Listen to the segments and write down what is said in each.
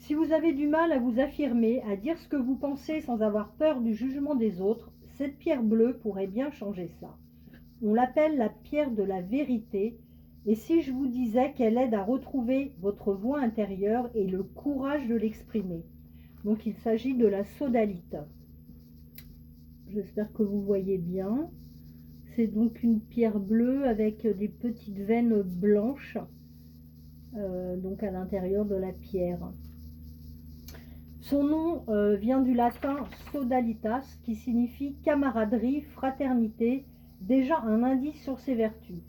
Si vous avez du mal à vous affirmer, à dire ce que vous pensez sans avoir peur du jugement des autres, cette pierre bleue pourrait bien changer ça. On l'appelle la pierre de la vérité, et si je vous disais qu'elle aide à retrouver votre voix intérieure et le courage de l'exprimer. Donc il s'agit de la sodalite. J'espère que vous voyez bien. C'est donc une pierre bleue avec des petites veines blanches donc à l'intérieur de la pierre. Son nom vient du latin sodalitas qui signifie camaraderie, fraternité, déjà un indice sur ses vertus.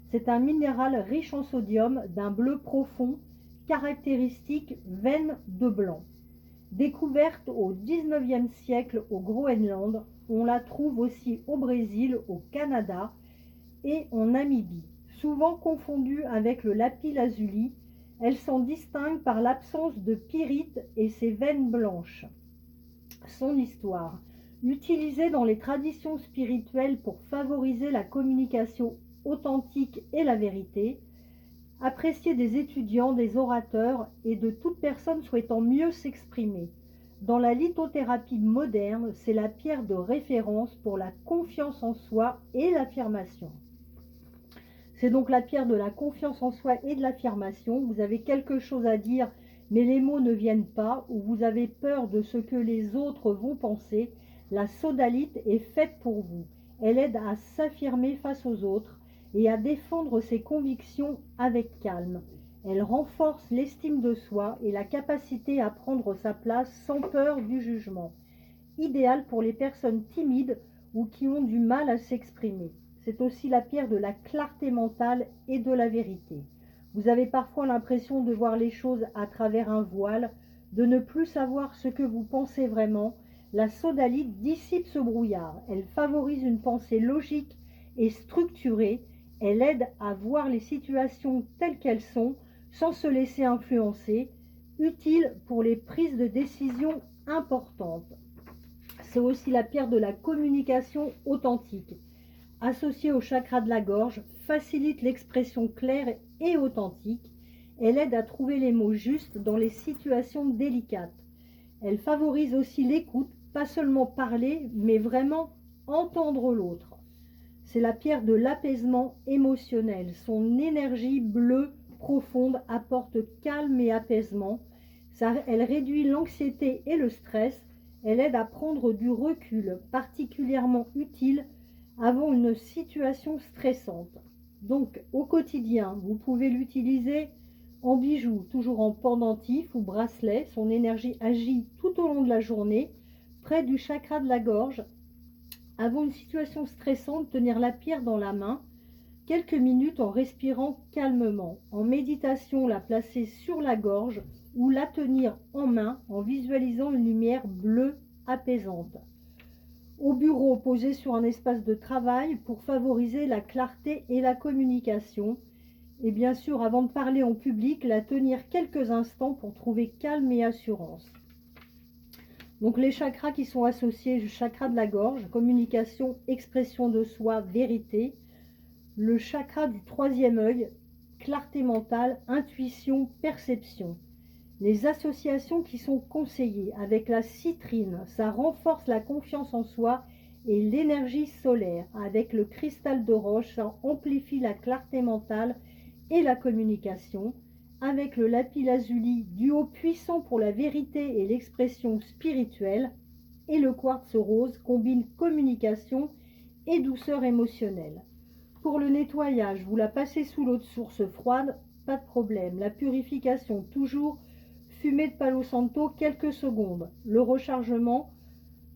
C'est un minéral riche en sodium d'un bleu profond, caractéristique veine de blanc. Découverte au XIXe siècle au Groenland, on la trouve aussi au Brésil, au Canada et en Namibie. Souvent confondue avec le lapis-lazuli, elle s'en distingue par l'absence de pyrite et ses veines blanches. Son histoire. Utilisée dans les traditions spirituelles pour favoriser la communication authentique et la vérité, appréciée des étudiants, des orateurs et de toute personne souhaitant mieux s'exprimer. Dans la lithothérapie moderne, c'est la pierre de référence pour la confiance en soi et l'affirmation. C'est donc la pierre de la confiance en soi et de l'affirmation. Vous avez quelque chose à dire, mais les mots ne viennent pas, ou vous avez peur de ce que les autres vont penser. La sodalite est faite pour vous. Elle aide à s'affirmer face aux autres et à défendre ses convictions avec calme. Elle renforce l'estime de soi et la capacité à prendre sa place sans peur du jugement. Idéal pour les personnes timides ou qui ont du mal à s'exprimer. C'est aussi la pierre de la clarté mentale et de la vérité. Vous avez parfois l'impression de voir les choses à travers un voile, de ne plus savoir ce que vous pensez vraiment. La sodalite dissipe ce brouillard. Elle favorise une pensée logique et structurée. Elle aide à voir les situations telles qu'elles sont, sans se laisser influencer, utile pour les prises de décision importantes. C'est aussi la pierre de la communication authentique. Associée au chakra de la gorge, facilite l'expression claire et authentique. Elle aide à trouver les mots justes dans les situations délicates. Elle favorise aussi l'écoute, pas seulement parler, mais vraiment entendre l'autre. C'est la pierre de l'apaisement émotionnel. Son énergie bleue profonde apporte calme et apaisement. Elle réduit l'anxiété et le stress. Elle aide à prendre du recul, particulièrement utile avant une situation stressante. Donc, au quotidien, vous pouvez l'utiliser en bijoux, toujours en pendentif ou bracelet. Son énergie agit tout au long de la journée, près du chakra de la gorge. Avant une situation stressante, tenir la pierre dans la main, quelques minutes en respirant calmement. En méditation, la placer sur la gorge ou la tenir en main en visualisant une lumière bleue apaisante. Au bureau, posé sur un espace de travail pour favoriser la clarté et la communication. Et bien sûr, avant de parler en public, la tenir quelques instants pour trouver calme et assurance. Donc les chakras qui sont associés, le chakra de la gorge, communication, expression de soi, vérité. Le chakra du troisième œil, clarté mentale, intuition, perception. Les associations qui sont conseillées avec la citrine, ça renforce la confiance en soi et l'énergie solaire. Avec le cristal de roche, ça amplifie la clarté mentale et la communication. Avec le lapis-lazuli, duo puissant pour la vérité et l'expression spirituelle. Et le quartz rose combine communication et douceur émotionnelle. Pour le nettoyage, vous la passez sous l'eau de source froide, pas de problème. La purification, toujours fumée de Palo Santo, quelques secondes. Le rechargement,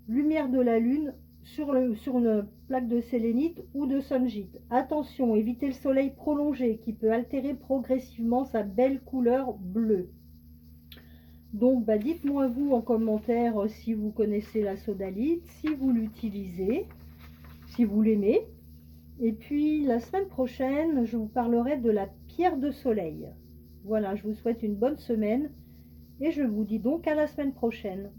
lumière de la lune sur une plaque de sélénite ou de sunjite. Attention, évitez le soleil prolongé qui peut altérer progressivement sa belle couleur bleue. Donc, dites-moi vous en commentaire si vous connaissez la sodalite, si vous l'utilisez, si vous l'aimez. Et puis, la semaine prochaine, je vous parlerai de la pierre de soleil. Voilà, je vous souhaite une bonne semaine et je vous dis donc à la semaine prochaine.